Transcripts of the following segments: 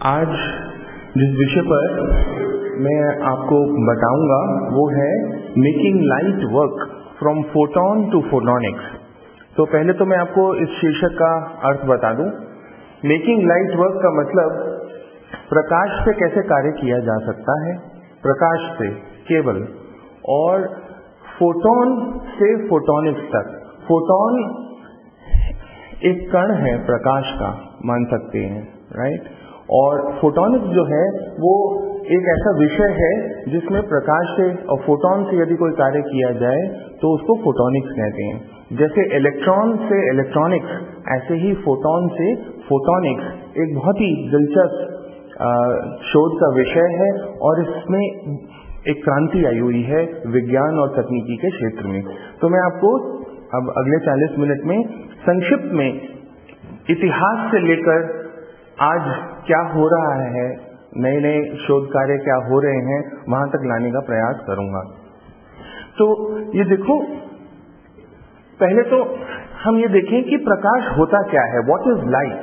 आज जिस विषय पर मैं आपको बताऊंगा वो है making light work from photon to photonics. तो पहले तो मैं आपको इस शीर्षक का अर्थ बता दूं। मेकिंग लाइट वर्क का मतलब प्रकाश से कैसे कार्य किया जा सकता है, प्रकाश से केवल, और फोटोन से फोटोनिक्स तक। फोटोन एक कण है प्रकाश का, मान सकते हैं, राइट। और फोटोनिक्स जो है वो एक ऐसा विषय है जिसमें प्रकाश से और फोटोन से यदि कोई कार्य किया जाए तो उसको फोटोनिक्स कहते हैं। जैसे इलेक्ट्रॉन से इलेक्ट्रॉनिक्स, ऐसे ही फोटोन से फोटोनिक्स एक बहुत ही दिलचस्प शोध का विषय है और इसमें एक क्रांति आई हुई है विज्ञान और तकनीकी के क्षेत्र में। तो मैं आपको अब अगले 40 मिनट में संक्षिप्त में इतिहास से लेकर आज क्या हो रहा है, नए नए शोध कार्य क्या हो रहे हैं, वहां तक लाने का प्रयास करूंगा। तो ये देखो, पहले तो हम ये देखें कि प्रकाश होता क्या है, व्हाट इज लाइट,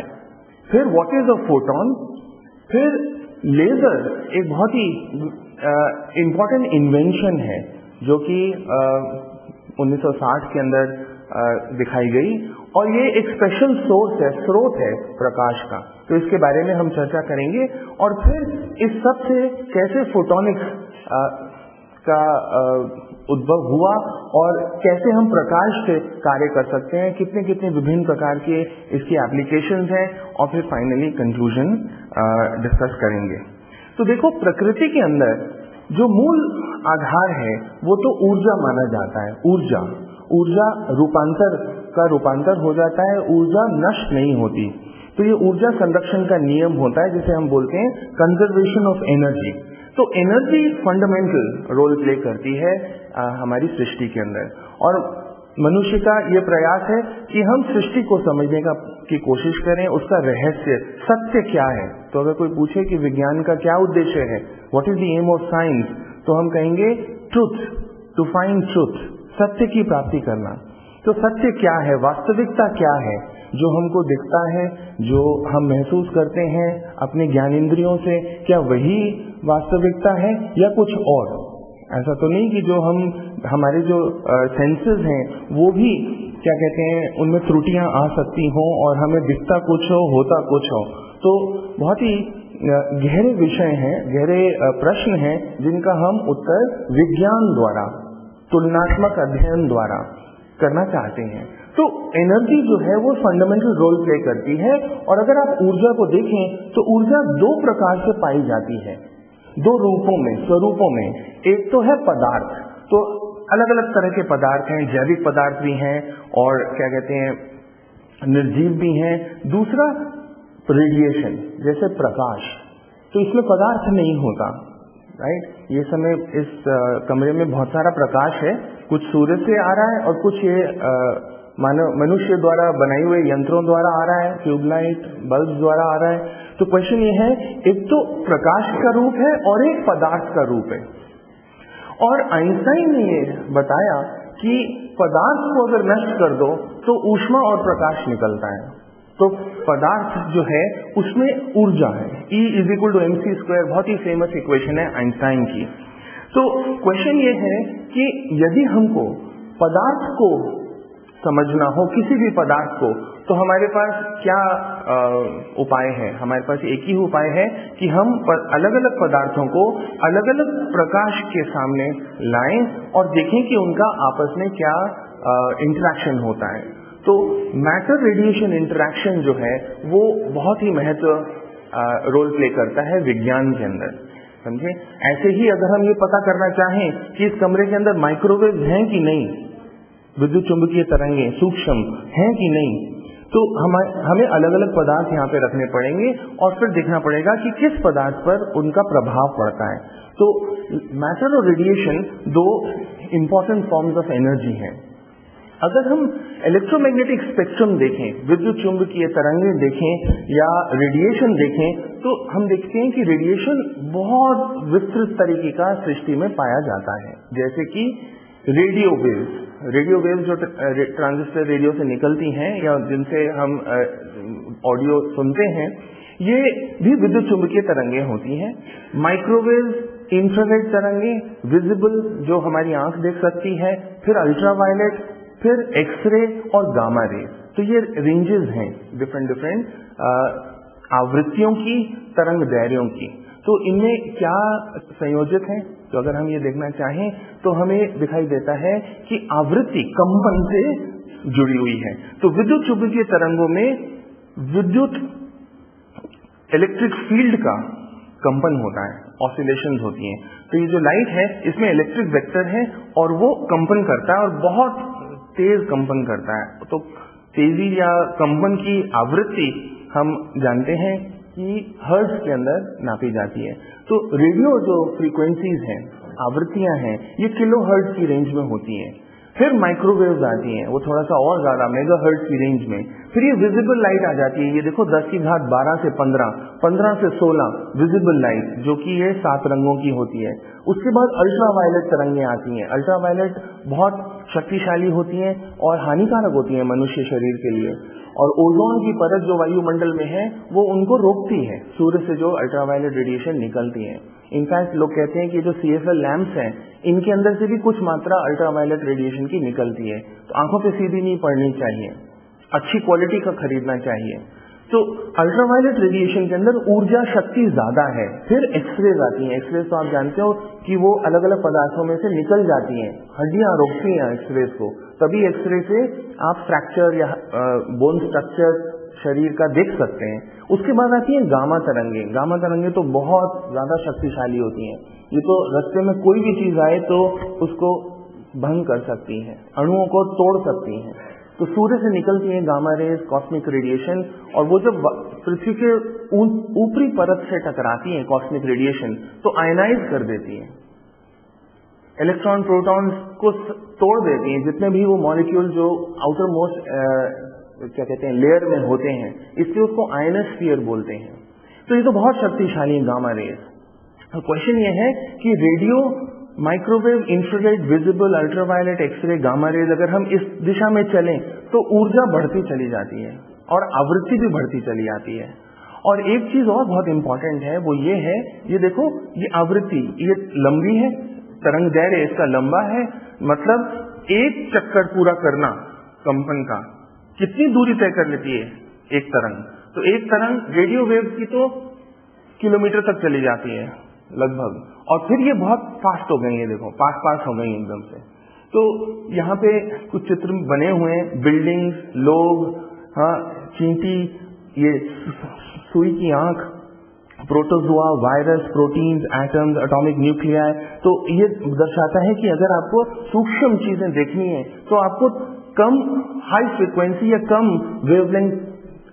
फिर व्हाट इज अ फोटोन, फिर लेजर एक बहुत ही इम्पोर्टेंट इन्वेंशन है जो कि 1960 के अंदर दिखाई गई, और ये एक स्पेशल सोर्स है, स्रोत है प्रकाश का। तो इसके बारे में हम चर्चा करेंगे और फिर इस सब से कैसे फोटोनिक्स का उद्भव हुआ और कैसे हम प्रकाश से कार्य कर सकते हैं, कितने कितने विभिन्न प्रकार के इसकी एप्लीकेशंस हैं, और फिर फाइनली कंक्लूजन डिस्कस करेंगे। तो देखो, प्रकृति के अंदर जो मूल आधार है वो तो ऊर्जा माना जाता है। ऊर्जा रूपांतर हो जाता है, ऊर्जा नष्ट नहीं होती। तो ये ऊर्जा संरक्षण का नियम होता है जिसे हम बोलते हैं कंजर्वेशन ऑफ एनर्जी। तो एनर्जी फंडामेंटल रोल प्ले करती है हमारी सृष्टि के अंदर, और मनुष्य का ये प्रयास है कि हम सृष्टि को समझने की कोशिश करें, उसका रहस्य, सत्य क्या है। तो अगर कोई पूछे कि विज्ञान का क्या उद्देश्य है, what is the aim of science, तो हम कहेंगे ट्रूथ, टू फाइंड ट्रूथ, सत्य की प्राप्ति करना। तो सत्य क्या है, वास्तविकता क्या है, जो हमको दिखता है, जो हम महसूस करते हैं अपने ज्ञानेंद्रियों से, क्या वही वास्तविकता है या कुछ और। ऐसा तो नहीं कि जो हमारे जो सेंसेस हैं वो भी क्या कहते हैं, उनमें त्रुटियां आ सकती हों और हमें दिखता कुछ हो, होता कुछ हो। तो बहुत ही गहरे विषय हैं, गहरे प्रश्न हैं जिनका हम उत्तर विज्ञान द्वारा, तुलनात्मक अध्ययन द्वारा करना चाहते हैं। तो एनर्जी जो है वो फंडामेंटल रोल प्ले करती है, और अगर आप ऊर्जा को देखें तो ऊर्जा दो प्रकार से पाई जाती है, दो रूपों में, स्वरूपों में। एक तो है पदार्थ, तो अलग अलग तरह के पदार्थ हैं, जैविक पदार्थ भी हैं और क्या कहते हैं निर्जीव भी हैं। दूसरा रेडिएशन, जैसे प्रकाश। तो इसमें पदार्थ नहीं होता, राइट। ये समय इस कमरे में बहुत सारा प्रकाश है, कुछ सूर्य से आ रहा है और कुछ ये मनुष्य द्वारा बनाए हुए यंत्रों द्वारा आ रहा है, ट्यूबलाइट, बल्ब द्वारा आ रहा है। तो क्वेश्चन ये है, एक तो प्रकाश का रूप है और एक पदार्थ का रूप है। और आइंस्टाइन ने ये बताया कि पदार्थ को अगर नष्ट कर दो तो ऊष्मा और प्रकाश निकलता है। तो पदार्थ जो है उसमें ऊर्जा है, E = mc², बहुत ही फेमस इक्वेशन है आइंस्टाइन की। तो क्वेश्चन ये है कि यदि हमको पदार्थ को समझना हो, किसी भी पदार्थ को, तो हमारे पास क्या उपाय है। हमारे पास एक ही उपाय है कि हम अलग अलग पदार्थों को अलग अलग प्रकाश के सामने लाएं और देखें कि उनका आपस में क्या इंटरेक्शन होता है। तो मैटर रेडिएशन इंटरेक्शन जो है वो बहुत ही महत्व रोल प्ले करता है विज्ञान के अंदर, समझे। ऐसे ही अगर हम ये पता करना चाहें कि इस कमरे के अंदर माइक्रोवेव हैं कि नहीं, विद्युत चुंबकीय तरंगें सूक्ष्म हैं कि नहीं, तो हमें अलग अलग पदार्थ यहाँ पे रखने पड़ेंगे और फिर देखना पड़ेगा कि किस पदार्थ पर उनका प्रभाव पड़ता है। तो मैटर और रेडिएशन दो इंपॉर्टेंट फॉर्म्स ऑफ एनर्जी हैं। अगर हम इलेक्ट्रोमैग्नेटिक स्पेक्ट्रम देखें, विद्युत चुंबकीय तरंगें देखें या रेडिएशन देखें, तो हम देखते हैं कि रेडिएशन बहुत विस्तृत तरीके का सृष्टि में पाया जाता है। जैसे कि रेडियो वेव्स जो ट्रांजिस्टर रेडियो से निकलती हैं या जिनसे हम ऑडियो सुनते हैं, ये भी विद्युत चुंबकीय तरंगें होती हैं। माइक्रोवेव, इंफ्रारेड तरंगे, विजिबल जो हमारी आंख देख सकती है, फिर अल्ट्रावायलेट, फिर एक्सरे और गामा रे। तो ये रेंजेस हैं डिफरेंट आवृत्तियों की, तरंग दैर्घ्यों की। तो इनमें क्या संयोजित है, तो अगर हम ये देखना चाहें तो हमें दिखाई देता है कि आवृत्ति कंपन से जुड़ी हुई है। तो विद्युत चुंबकीय तरंगों में विद्युत इलेक्ट्रिक फील्ड का कंपन होता है, ऑसिलेशंस होती हैं। तो ये जो लाइट है इसमें इलेक्ट्रिक वेक्टर है और वो कंपन करता है और बहुत तेज कंपन करता है। तो तेजी या कंपन की आवृत्ति हम जानते हैं कि हर्ट्ज के अंदर नापी जाती है। तो रेडियो जो फ्रीक्वेंसीज हैं, आवृत्तियां हैं, ये किलो हर्ट्ज की रेंज में होती हैं। फिर माइक्रोवेव्स आती हैं, वो थोड़ा सा और ज्यादा मेगा हर्ट्ज की रेंज में। फिर ये विजिबल लाइट आ जाती है, ये देखो 10 की घात 12 से 15, 15 से 16 विजिबल लाइट, जो कि ये 7 रंगों की होती है। उसके बाद अल्ट्रावायलेट तरंगें आती हैं। अल्ट्रावायलेट बहुत शक्तिशाली होती हैं और हानिकारक होती हैं मनुष्य शरीर के लिए। और ओजोन की परत जो वायुमंडल में है वो उनको रोकती है, सूर्य से जो अल्ट्रावायलेट रेडिएशन निकलती है। इनफैक्ट लोग कहते हैं कि जो CFL लैंप्स हैं इनके अंदर से भी कुछ मात्रा अल्ट्रावायलेट रेडिएशन की निकलती है। तो आंखों पे सीधी नहीं पड़नी चाहिए, अच्छी क्वालिटी का खरीदना चाहिए। तो अल्ट्रावायलेट रेडिएशन के अंदर ऊर्जा शक्ति ज्यादा है। फिर एक्सरेज आती हैं। एक्सरेज तो आप जानते हो कि वो अलग अलग पदार्थों में से निकल जाती हैं, हड्डियां रोकती हैं एक्सरेज को, तभी एक्सरे से आप फ्रैक्चर या बोन स्ट्रक्चर शरीर का देख सकते हैं। उसके बाद आती है गामा तरंगे। गामा तरंगे तो बहुत ज्यादा शक्तिशाली होती हैं। ये तो रास्ते में कोई भी चीज आए तो उसको भंग कर सकती है, अणुओं को तोड़ सकती हैं। तो सूर्य से निकलती है गामा रेज, कॉस्मिक रेडिएशन, और वो जब पृथ्वी के ऊपरी परत से टकराती है कॉस्मिक रेडिएशन तो आयनाइज कर देती है, इलेक्ट्रॉन प्रोटॉन्स को तोड़ देती हैं, जितने भी वो मॉलिक्यूल जो आउटर मोस्ट क्या कहते हैं लेयर में होते हैं, इसलिए उसको आयनोस्फीयर बोलते हैं। तो ये तो बहुत शक्तिशाली है गामा रेज। क्वेश्चन ये है कि radio, microwave, infrared, visible, ultraviolet, X ray, gamma rays, अगर हम इस दिशा में चलें तो ऊर्जा बढ़ती चली जाती है और आवृत्ति भी बढ़ती चली जाती है। और एक चीज और बहुत इंपॉर्टेंट है, वो ये है, ये देखो ये आवृत्ति, ये लंबी है, तरंग दैर्घ्य इसका लंबा है, मतलब एक चक्कर पूरा करना कंपन का कितनी दूरी तय कर लेती है एक तरंग। तो एक तरंग रेडियो वेव की तो किलोमीटर तक चली जाती है लगभग, और फिर ये बहुत फास्ट हो गई है, देखो पास हो गई एकदम से। तो यहाँ पे कुछ चित्र बने हुए हैं, बिल्डिंग्स, लोग, हाँ, चींटी, ये सुई की आंख, protozoa, virus, proteins, atoms, atomic nuclei. तो ये दर्शाता है कि अगर आपको सूक्ष्म चीजें देखनी है तो आपको कम हाई फ्रीक्वेंसी या कम वेवलेंथ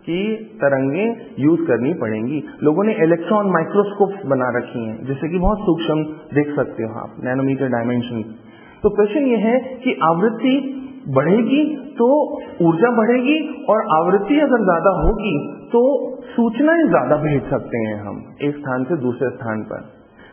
की तरंगें यूज करनी पड़ेंगी। लोगों ने इलेक्ट्रॉन माइक्रोस्कोप्स बना रखी हैं जिससे कि बहुत सूक्ष्म देख सकते हो आप, नैनोमीटर डायमेंशन। तो क्वेश्चन ये है कि आवृत्ति बढ़ेगी तो ऊर्जा बढ़ेगी, और आवृत्ति अगर ज्यादा होगी तो सूचनाएं ज्यादा भेज सकते हैं हम एक स्थान से दूसरे स्थान पर।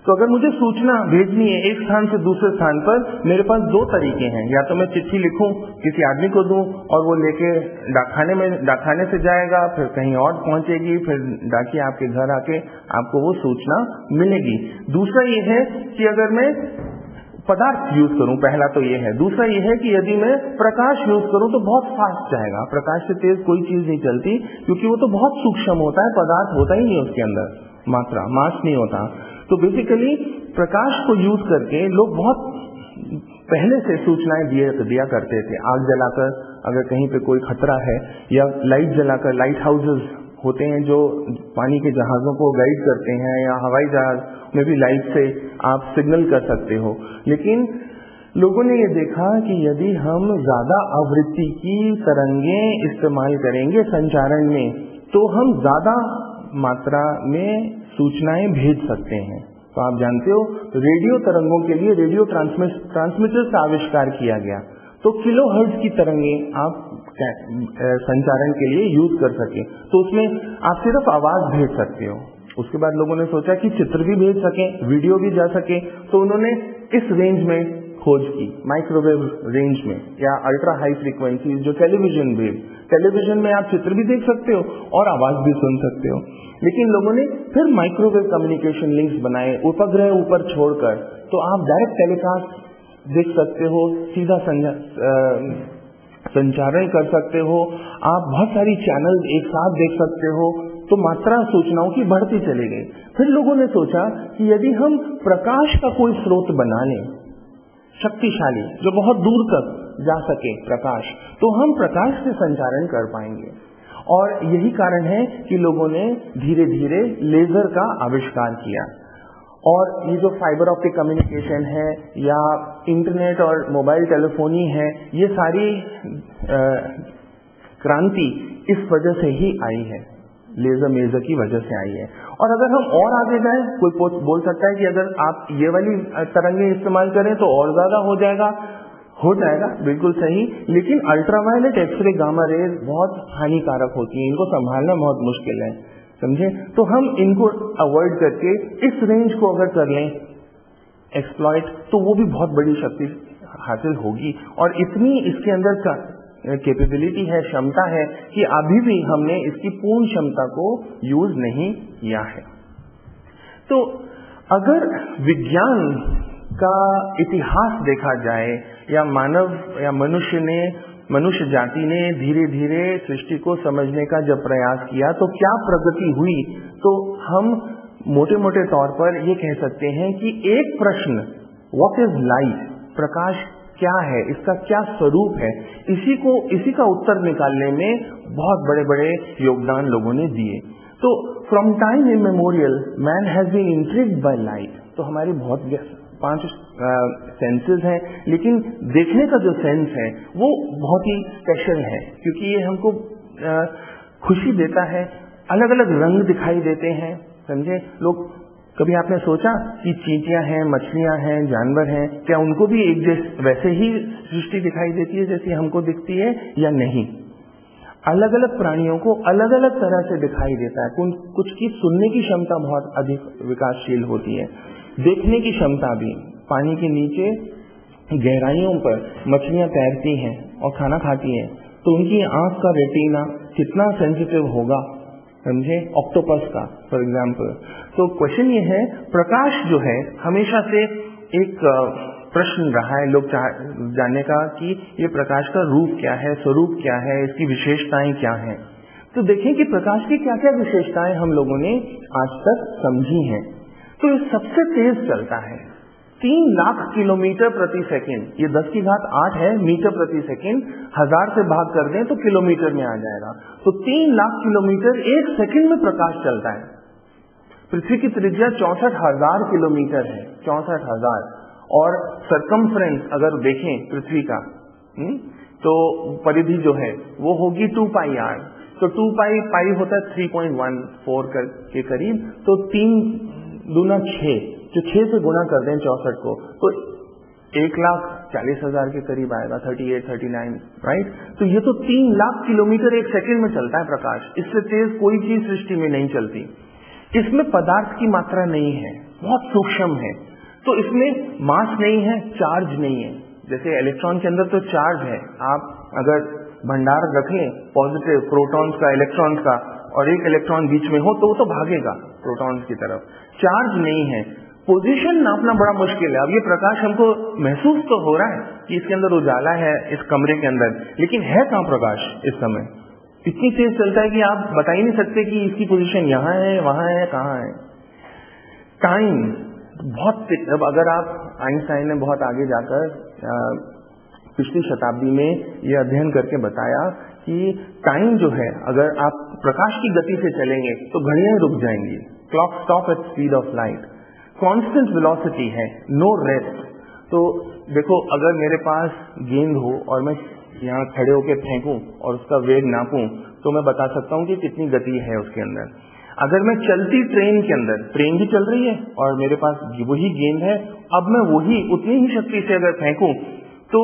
तो अगर मुझे सूचना भेजनी है एक स्थान से दूसरे स्थान पर, मेरे पास दो तरीके हैं, या तो मैं चिट्ठी लिखूं, किसी आदमी को दूं और वो लेके डाकखाने से जाएगा, फिर कहीं और पहुंचेगी, फिर डाकिया आपके घर आके आपको वो सूचना मिलेगी। दूसरा ये है कि अगर मैं पदार्थ यूज करूं, पहला तो ये है। दूसरा ये है कि यदि मैं प्रकाश यूज करूं तो बहुत फास्ट जाएगा, प्रकाश से तेज कोई चीज नहीं चलती, क्योंकि वो तो बहुत सूक्ष्म होता है, पदार्थ होता ही नहीं उसके अंदर, मात्रा, मास नहीं होता। तो बेसिकली प्रकाश को यूज करके लोग बहुत पहले से सूचनाएं दिया करते थे। आग जलाकर अगर कहीं पे कोई खतरा है, या लाइट जलाकर, लाइट हाउसेस होते हैं जो पानी के जहाजों को गाइड करते हैं, या हवाई जहाज में भी लाइट से आप सिग्नल कर सकते हो। लेकिन लोगों ने ये देखा कि यदि हम ज्यादा आवृत्ति की तरंगें इस्तेमाल करेंगे संचारण में, तो हम ज्यादा मात्रा में सूचनाएं भेज सकते हैं। तो आप जानते हो रेडियो तरंगों के लिए रेडियो ट्रांसमीटर का आविष्कार किया गया, तो किलो हर्ट्ज की तरंगें आप संचारण के लिए यूज कर सके, तो उसमें आप सिर्फ आवाज भेज सकते हो। उसके बाद लोगों ने सोचा कि चित्र भी भेज सके, वीडियो भी जा सके, तो उन्होंने इस रेंज में खोज की माइक्रोवेव रेंज में या अल्ट्रा हाई फ्रीक्वेंसी जो टेलीविजन वेव, टेलीविजन में आप चित्र भी देख सकते हो और आवाज भी सुन सकते हो, लेकिन लोगों ने फिर माइक्रोवेव कम्युनिकेशन लिंक्स बनाए उपग्रह ऊपर छोड़कर, तो आप डायरेक्ट टेलीकास्ट देख सकते हो, सीधा संचारण कर सकते हो, आप बहुत सारी चैनल एक साथ देख सकते हो, तो मात्रा सूचनाओं की बढ़ती चली गई। फिर लोगों ने सोचा कि यदि हम प्रकाश का कोई स्रोत बना लें शक्तिशाली जो बहुत दूर तक जा सके प्रकाश, तो हम प्रकाश से संचारण कर पाएंगे। और यही कारण है कि लोगों ने धीरे धीरे लेजर का आविष्कार किया। और ये जो फाइबर ऑप्टिक कम्युनिकेशन है या इंटरनेट और मोबाइल टेलीफोनी है, ये सारी क्रांति इस वजह से ही आई है, लेजर मेजर की वजह से आई है। और अगर हम और आगे जाएं, कोई बोल सकता है कि अगर आप ये वाली तरंगें इस्तेमाल करें तो और ज्यादा हो जाएगा, बिल्कुल सही, लेकिन अल्ट्रावायलेट एक्सरे गामा रेज बहुत हानिकारक होती हैं, इनको संभालना बहुत मुश्किल है, समझे। तो हम इनको अवॉइड करके इस रेंज को अगर कर लें एक्सप्लॉइट, तो वो भी बहुत बड़ी शक्ति हासिल होगी। और इतनी इसके अंदर का कैपेबिलिटी है, क्षमता है कि अभी भी हमने इसकी पूर्ण क्षमता को यूज नहीं किया है। तो अगर विज्ञान का इतिहास देखा जाए या मानव या मनुष्य जाति ने धीरे धीरे सृष्टि को समझने का जब प्रयास किया तो क्या प्रगति हुई, तो हम मोटे मोटे तौर पर ये कह सकते हैं कि एक प्रश्न व्हाट इज लाइट, प्रकाश क्या है, इसका क्या स्वरूप है, इसी का उत्तर निकालने में बहुत बड़े बड़े योगदान लोगों ने दिए। तो from time immemorial man has been intrigued by light. तो हमारी बहुत 5 सेंसेस हैं, लेकिन देखने का जो सेंस है वो बहुत ही स्पेशल है, क्योंकि ये हमको खुशी देता है, अलग अलग रंग दिखाई देते हैं, समझे। लोग कभी आपने सोचा कि चींटियां हैं, मछलियां हैं, जानवर हैं, क्या उनको भी एक वैसे ही सृष्टि दिखाई देती है जैसी हमको दिखती है या नहीं? अलग अलग प्राणियों को अलग अलग तरह से दिखाई देता है। कुछ की सुनने की क्षमता बहुत अधिक विकासशील होती है, देखने की क्षमता भी। पानी के नीचे गहराइयों पर मछलियां तैरती हैं और खाना खाती हैं, तो उनकी आंख का रेटिना कितना सेंसिटिव होगा, समझे, ऑक्टोपस का फॉर एग्जाम्पल। तो क्वेश्चन ये है, प्रकाश जो है हमेशा से एक प्रश्न रहा है लोग जानने का कि ये प्रकाश का रूप क्या है, स्वरूप क्या है, इसकी विशेषताएं क्या हैं। तो देखें कि प्रकाश की क्या क्या विशेषताएं हम लोगों ने आज तक समझी हैं। तो ये सबसे तेज चलता है, 3 लाख किलोमीटर प्रति सेकंड, ये 10 की घात 8 है मीटर प्रति सेकंड, 1000 से भाग कर दें तो किलोमीटर में आ जाएगा। तो 3 लाख किलोमीटर 1 सेकंड में प्रकाश चलता है। पृथ्वी की त्रिज्या 64,000 किलोमीटर है, 64,000। और सरकमफ्रेंस अगर देखें पृथ्वी का, तो परिधि जो है वो होगी 2 पाई आर। तो 2 पाई होता है 3.14 के करीब, तो 3 दूना 6, जो 6 से गुणा कर दें 64 को, तो 1,40,000 के करीब आएगा, 38, 39, राइट। तो ये तो 3 लाख किलोमीटर 1 सेकंड में चलता है प्रकाश। इससे तेज कोई चीज सृष्टि में नहीं चलती। इसमें पदार्थ की मात्रा नहीं है, बहुत सूक्ष्म है। तो इसमें मास नहीं है, चार्ज नहीं है। जैसे इलेक्ट्रॉन के अंदर तो चार्ज है, आप अगर भंडार रख लें पॉजिटिव प्रोटॉन्स का, इलेक्ट्रॉन्स का, और एक इलेक्ट्रॉन बीच में हो तो वो तो भागेगा प्रोटॉन्स की तरफ। चार्ज नहीं है, पोजीशन नापना बड़ा मुश्किल है। अब ये प्रकाश हमको महसूस तो हो रहा है कि इसके अंदर उजाला है इस कमरे के अंदर, लेकिन है कहाँ प्रकाश इस समय? इतनी तेज चलता है कि आप बता ही नहीं सकते कि इसकी पोजीशन यहाँ है, वहां है, कहाँ है। टाइम बहुत, अब अगर आप आइंस्टाइन ने बहुत आगे जाकर पिछली शताब्दी में यह अध्ययन करके बताया कि टाइम जो है, अगर आप प्रकाश की गति से चलेंगे तो घड़ियां रुक जाएंगी, clock stop at speed of light. Constant velocity है, नो रेस्ट। तो देखो, अगर मेरे पास गेंद हो और मैं यहाँ खड़े होकर फेंकूं और उसका वेग नापूं, तो मैं बता सकता हूँ कि कितनी गति है उसके अंदर। अगर मैं चलती ट्रेन के अंदर, ट्रेन भी चल रही है और मेरे पास वही गेंद है, अब मैं वही उतनी ही शक्ति से अगर फेंकूं तो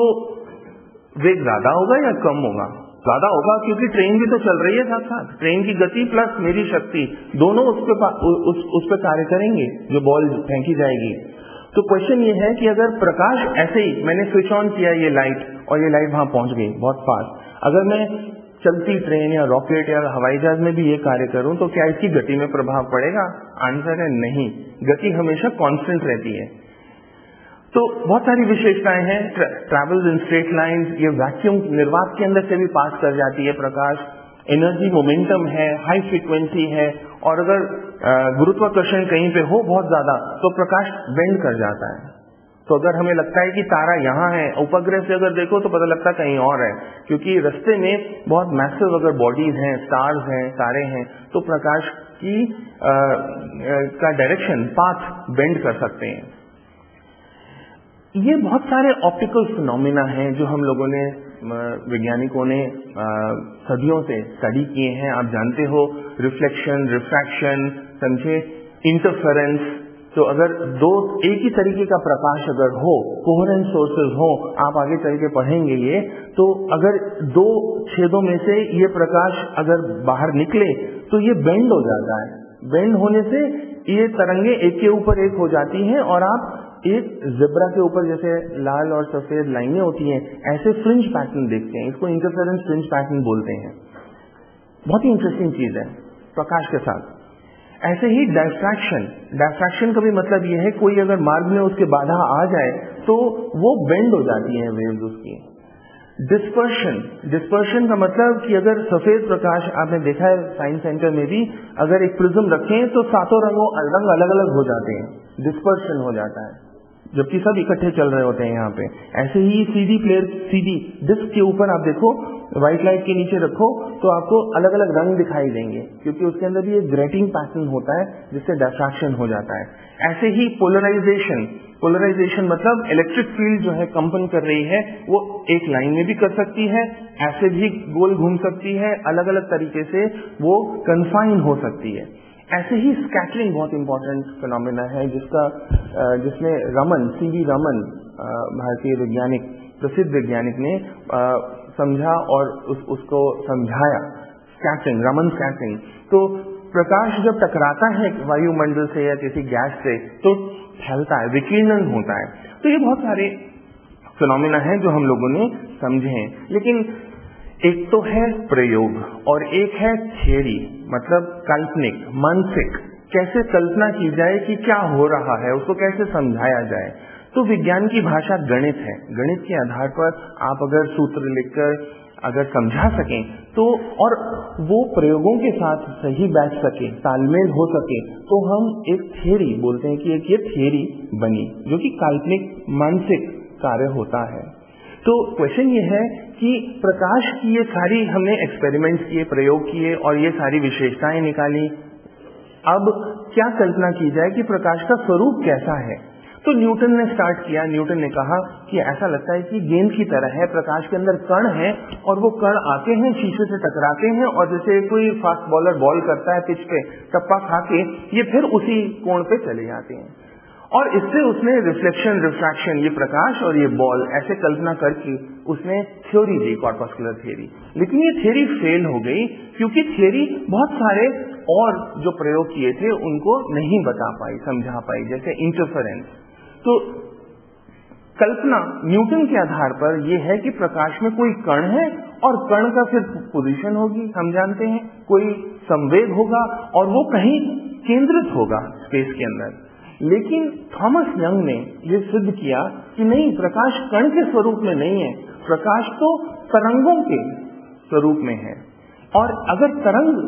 वेग ज्यादा होगा या कम होगा? ज्यादा होगा, क्योंकि ट्रेन भी तो चल रही है साथ साथ। ट्रेन की गति प्लस मेरी शक्ति दोनों उस पर कार्य करेंगे, जो बॉल फेंकी जाएगी। तो क्वेश्चन ये है कि अगर प्रकाश ऐसे ही मैंने स्विच ऑन किया ये लाइट और ये लाइट वहां पहुंच गई बहुत फास्ट, अगर मैं चलती ट्रेन या रॉकेट या हवाई जहाज में भी ये कार्य करूं तो क्या इसकी गति में प्रभाव पड़ेगा? आंसर है नहीं, गति हमेशा कांस्टेंट रहती है। तो बहुत सारी विशेषताएं हैं, ट्रैवल्स इन स्ट्रेट लाइंस, ये वैक्यूम निर्वात के अंदर से भी पास कर जाती है प्रकाश, एनर्जी मोमेंटम है, हाई फ्रीक्वेंसी है, और अगर गुरुत्वाकर्षण कहीं पे हो बहुत ज्यादा तो प्रकाश बेंड कर जाता है। तो अगर हमें लगता है कि तारा यहाँ है, उपग्रह से अगर देखो तो पता लगता है कहीं और है, क्योंकि रास्ते में बहुत मैसिव अगर बॉडीज हैं, स्टार्स हैं, तारे हैं, तो प्रकाश की का डायरेक्शन, पाथ बेंड कर सकते हैं। ये बहुत सारे ऑप्टिकल फिनोमिना हैं जो हम लोगों ने वैज्ञानिकों ने सदियों से स्टडी किए हैं। आप जानते हो रिफ्लेक्शन, रिफ्रैक्शन, समझे, इंटरफेरेंस। तो अगर दो एक ही तरीके का प्रकाश अगर हो, कोहेरेंट सोर्सेज हो, आप आगे चल के पढ़ेंगे ये, तो अगर दो छेदों में से ये प्रकाश अगर बाहर निकले तो ये बेंड हो जाता है। बेंड होने से ये तरंगे एक के ऊपर एक हो जाती हैं और आप एक ज़ेब्रा के ऊपर जैसे लाल और सफेद लाइनें होती हैं, ऐसे फ्रिंज पैटर्न देखते हैं। इसको इंटरफेरेंस फ्रिंज पैटर्न बोलते हैं। बहुत ही इंटरेस्टिंग चीज है प्रकाश के साथ। ऐसे ही डायफ्रैक्शन, डायफ्रैक्शन का भी मतलब यह है कोई अगर मार्ग में उसके बाधा आ जाए तो वो बेंड हो जाती है वेव्स उसकी। डिस्पर्शन, डिस्पर्शन का मतलब कि अगर सफेद प्रकाश, आपने देखा है साइंस सेंटर में भी, अगर एक प्रिज्म रखें तो सातों रंग अलग अलग हो जाते हैं, डिस्पर्शन हो जाता है, जबकि सब इकट्ठे चल रहे होते हैं यहाँ पे। ऐसे ही सीडी प्लेयर, सीडी डिस्क के ऊपर आप देखो, व्हाइट लाइट के नीचे रखो तो आपको अलग अलग रंग दिखाई देंगे, क्योंकि उसके अंदर भी एक ग्रेटिंग पैटर्न होता है जिससे डिफ्रैक्शन हो जाता है। ऐसे ही पोलराइजेशन, पोलराइजेशन मतलब इलेक्ट्रिक फील्ड जो है कंपन कर रही है वो एक लाइन में भी कर सकती है, ऐसे भी गोल घूम सकती है, अलग अलग तरीके से वो कन्फाइन हो सकती है। ऐसे ही स्कैटरिंग बहुत इंपॉर्टेंट फिनोमेना है जिसमें रमन, सीवी रमन, भारतीय वैज्ञानिक, प्रसिद्ध वैज्ञानिक ने समझा और उसको समझाया, स्कैटरिंग, रमन स्कैटरिंग। तो प्रकाश जब टकराता है वायुमंडल से या किसी गैस से तो फैलता है, विकिरण होता है। तो ये बहुत सारे फिनोमेना हैं जो हम लोगों ने समझे हैं। लेकिन एक तो है प्रयोग और एक है थियरी, मतलब काल्पनिक, मानसिक, कैसे कल्पना की जाए कि क्या हो रहा है, उसको कैसे समझाया जाए। तो विज्ञान की भाषा गणित है। गणित के आधार पर आप अगर सूत्र लिखकर अगर समझा सकें तो, और वो प्रयोगों के साथ सही बैठ सके, तालमेल हो सके, तो हम एक थियरी बोलते हैं कि एक ये थियरी बनी जो कि काल्पनिक मानसिक कार्य होता है। तो क्वेश्चन ये है कि प्रकाश की ये सारी हमने एक्सपेरिमेंट्स किए, प्रयोग किए और ये सारी विशेषताएं निकाली। अब क्या कल्पना की जाए कि प्रकाश का स्वरूप कैसा है। तो न्यूटन ने स्टार्ट किया। न्यूटन ने कहा कि ऐसा लगता है कि गेंद की तरह है, प्रकाश के अंदर कण है और वो कण आते हैं, शीशे से टकराते हैं और जैसे कोई फास्ट बॉलर बॉल करता है पिच पे, टप्पा खा के ये फिर उसी कोण पे चले जाते हैं। और इससे उसने रिफ्लेक्शन, रिफ्रैक्शन, ये प्रकाश और ये बॉल ऐसे कल्पना करके उसने थ्योरी दी, कॉर्पस्कुलर थ्योरी। लेकिन ये थ्योरी फेल हो गई क्योंकि थ्योरी बहुत सारे और जो प्रयोग किए थे उनको नहीं बता पाई, समझा पाई, जैसे इंटरफेरेंस। तो कल्पना न्यूटन के आधार पर यह है कि प्रकाश में कोई कण है और कण का फिर पोजीशन होगी, हम जानते हैं, कोई संवेग होगा और वो कहीं केंद्रित होगा स्पेस के अंदर। लेकिन थॉमस यंग ने यह सिद्ध किया कि नहीं, प्रकाश कण के स्वरूप में नहीं है, प्रकाश तो तरंगों के स्वरूप में है। और अगर तरंग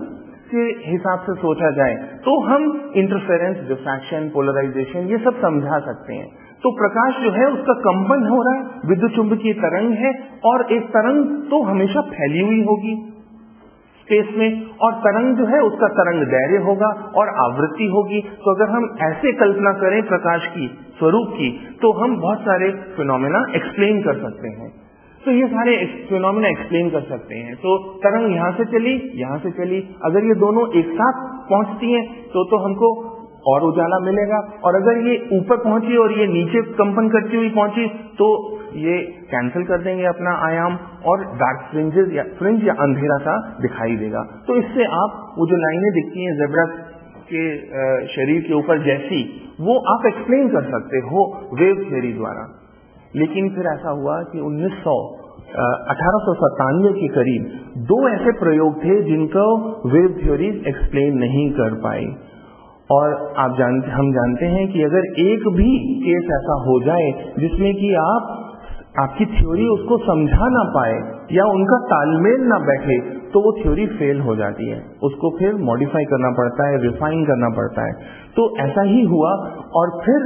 के हिसाब से सोचा जाए तो हम इंटरफेरेंस, डिफ्रैक्शन, पोलराइजेशन ये सब समझा सकते हैं। तो प्रकाश जो है उसका कंपन हो रहा है, विद्युत चुंबकीय तरंग है, और एक तरंग तो हमेशा फैली हुई होगी स्पेस में, और तरंग जो है उसका तरंग दैर्घ्य होगा और आवृत्ति होगी। तो अगर हम ऐसे कल्पना करें प्रकाश की स्वरूप की तो हम बहुत सारे फिनोमेना एक्सप्लेन कर सकते हैं। तो ये सारे फिनोमेना एक्सप्लेन कर सकते हैं। तो तरंग यहाँ से चली, यहाँ से चली, अगर ये दोनों एक साथ पहुंचती हैं तो हमको और उजाला मिलेगा, और अगर ये ऊपर पहुंची और ये नीचे कंपन करती हुई पहुंची तो ये कैंसिल कर देंगे अपना आयाम और डार्क फ्रिंज या अंधेरा सा दिखाई देगा। तो इससे आप वो जो लाइनें दिखती हैं जेब्रा के शरीर के ऊपर जैसी, वो आप एक्सप्लेन कर सकते हो वेव थ्योरी द्वारा। लेकिन फिर ऐसा हुआ कि 1897 के करीब 2 ऐसे प्रयोग थे जिनको वेव थ्योरी एक्सप्लेन नहीं कर पाई। और हम जानते हैं कि अगर एक भी केस ऐसा हो जाए जिसमें कि आपकी थ्योरी उसको समझा ना पाए या उनका तालमेल ना बैठे, तो वो थ्योरी फेल हो जाती है, उसको फिर मॉडिफाई करना पड़ता है, रिफाइन करना पड़ता है। तो ऐसा ही हुआ और फिर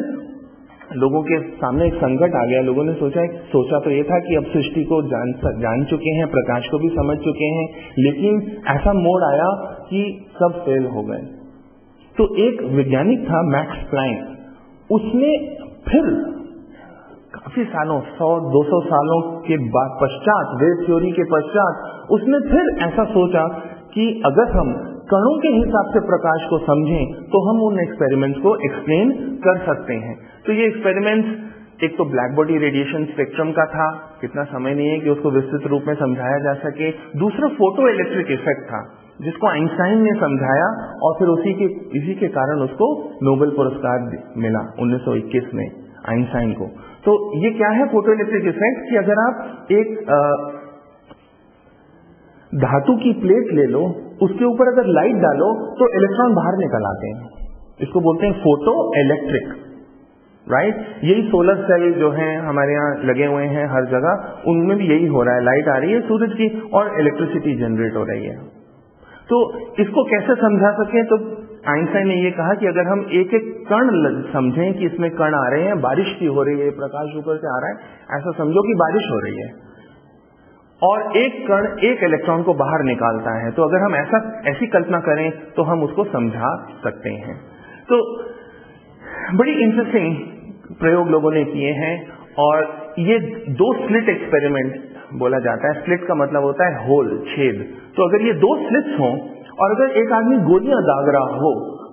लोगों के सामने एक संकट आ गया। लोगों ने सोचा तो ये था कि अब सृष्टि को जान चुके हैं, प्रकाश को भी समझ चुके हैं, लेकिन ऐसा मोड़ आया कि सब फेल हो गए। तो एक वैज्ञानिक था मैक्स प्लैंक, उसने फिर काफी सालों 100-200 सालों के बाद पश्चात, वेव थ्योरी के पश्चात, उसने फिर ऐसा सोचा कि अगर हम कणों के हिसाब से प्रकाश को समझें तो हम उन एक्सपेरिमेंट्स को एक्सप्लेन कर सकते हैं। तो ये एक्सपेरिमेंट्स एक तो ब्लैक बॉडी रेडिएशन स्पेक्ट्रम का था, कितना समय नहीं है कि उसको विस्तृत रूप में समझाया जा सके। दूसरा फोटो इलेक्ट्रिक इफेक्ट था, जिसको आइंस्टाइन ने समझाया और फिर इसी के कारण उसको नोबेल पुरस्कार मिला 1921 में आइंस्टाइन को। तो ये क्या है फोटो इलेक्ट्रिक इफेक्ट, कि अगर आप एक धातु की प्लेट ले लो, उसके ऊपर अगर लाइट डालो तो इलेक्ट्रॉन बाहर निकल आते हैं, इसको बोलते हैं फोटो इलेक्ट्रिक, राइट। यही सोलर सेल जो हैं हमारे यहाँ लगे हुए हैं हर जगह, उनमें भी यही हो रहा है, लाइट आ रही है सूरज की और इलेक्ट्रिसिटी जनरेट हो रही है। तो इसको कैसे समझा सकें, तो आइंस्टाइन ने ये कहा कि अगर हम एक एक कण समझें कि इसमें कण आ रहे हैं, बारिश की हो रही है, प्रकाश ऊपर से आ रहा है, ऐसा समझो कि बारिश हो रही है और एक कण एक इलेक्ट्रॉन को बाहर निकालता है, तो अगर हम ऐसी कल्पना करें तो हम उसको समझा सकते हैं। तो बड़ी इंटरेस्टिंग प्रयोग लोगों ने किए हैं और ये 2 स्लिट एक्सपेरिमेंट बोला जाता है। स्लिट का मतलब होता है होल, छेद। तो अगर ये 2 स्लिट्स हों और अगर एक आदमी गोलियां दाग रहा हो,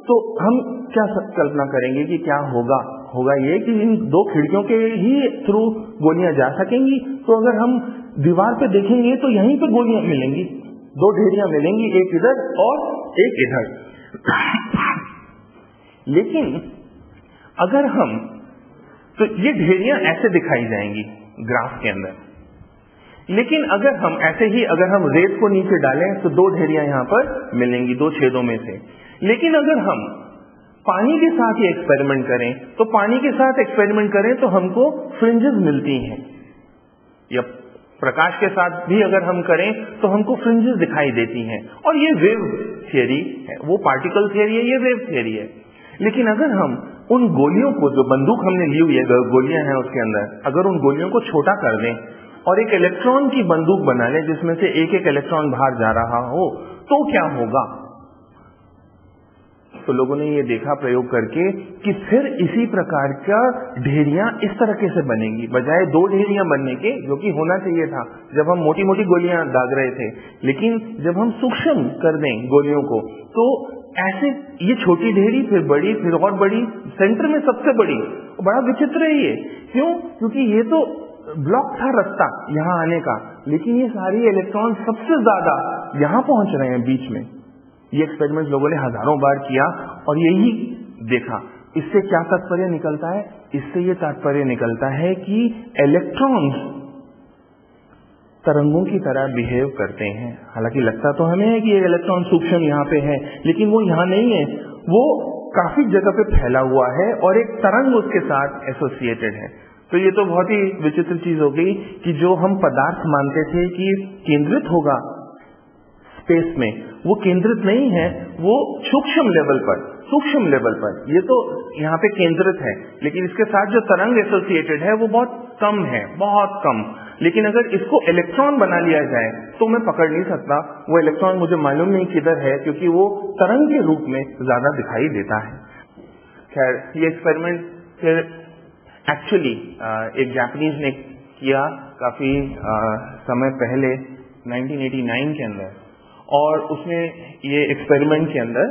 तो हम क्या कल्पना करेंगे कि क्या होगा ये कि इन 2 खिड़कियों के ही थ्रू गोलियां जा सकेंगी। तो अगर हम दीवार पे देखेंगे तो यहीं पे गोलियां मिलेंगी, 2 ढेरियां मिलेंगी, एक इधर और एक इधर। लेकिन अगर तो ये ढेरियां ऐसे दिखाई जाएंगी ग्राफ के अंदर, लेकिन अगर हम रेत को नीचे डालें तो 2 ढेरियां यहां पर मिलेंगी 2 छेदों में से। लेकिन अगर हम पानी के साथ ये एक्सपेरिमेंट करें तो हमको फ्रिंजेस मिलती हैं, या प्रकाश के साथ भी अगर हम करें तो हमको फ्रिंजेस दिखाई देती हैं। और ये वेव थियरी है, वो पार्टिकल थियरी है, ये वेव थियरी है। लेकिन अगर हम उन गोलियों को, जो बंदूक हमने ली हुई है, गोलियां हैं उसके अंदर, अगर उन गोलियों को छोटा कर दें और एक इलेक्ट्रॉन की बंदूक बना लें जिसमें से एक एक इलेक्ट्रॉन बाहर जा रहा हो, तो क्या होगा। तो लोगों ने ये देखा प्रयोग करके कि फिर इसी प्रकार का ढेरियां इस तरह से बनेंगी, बजाय 2 ढेरियां बनने के, जो कि होना चाहिए था जब हम मोटी मोटी गोलियां दाग रहे थे। लेकिन जब हम सूक्ष्म कर दें गोलियों को, तो ऐसे ये छोटी ढेरी, फिर बड़ी, फिर और बड़ी, सेंटर में सबसे बड़ी। बड़ा विचित्र है ये, क्यों? क्योंकि ये तो ब्लॉक था रास्ता यहां आने का, लेकिन ये सारी इलेक्ट्रॉन सबसे ज्यादा यहां पहुंच रहे हैं बीच में। ये एक्सपेरिमेंट लोगों ने हजारों बार किया और यही देखा। इससे क्या तात्पर्य निकलता है? इससे ये तात्पर्य निकलता है कि इलेक्ट्रॉन्स तरंगों की तरह बिहेव करते हैं। हालांकि लगता तो हमें है कि ये इलेक्ट्रॉन सूक्ष्म यहाँ पे है, लेकिन वो यहाँ नहीं है, वो काफी जगह पे फैला हुआ है और एक तरंग उसके साथ एसोसिएटेड है। तो ये तो बहुत ही विचित्र चीज हो गई कि जो हम पदार्थ मानते थे कि केंद्रित होगा स्पेस में, वो केंद्रित नहीं है, वो सूक्ष्म लेवल पर ये तो यहाँ पे केंद्रित है, लेकिन इसके साथ जो तरंग एसोसिएटेड है वो बहुत कम है, बहुत कम। लेकिन अगर इसको इलेक्ट्रॉन बना लिया जाए तो मैं पकड़ नहीं सकता, वो इलेक्ट्रॉन मुझे मालूम नहीं किधर है, क्योंकि वो तरंग के रूप में ज्यादा दिखाई देता है। खैर, ये एक्सपेरिमेंट फिर एक्चुअली एक जापानीज ने किया काफी समय पहले 1989 के अंदर, और उसने ये एक्सपेरिमेंट के अंदर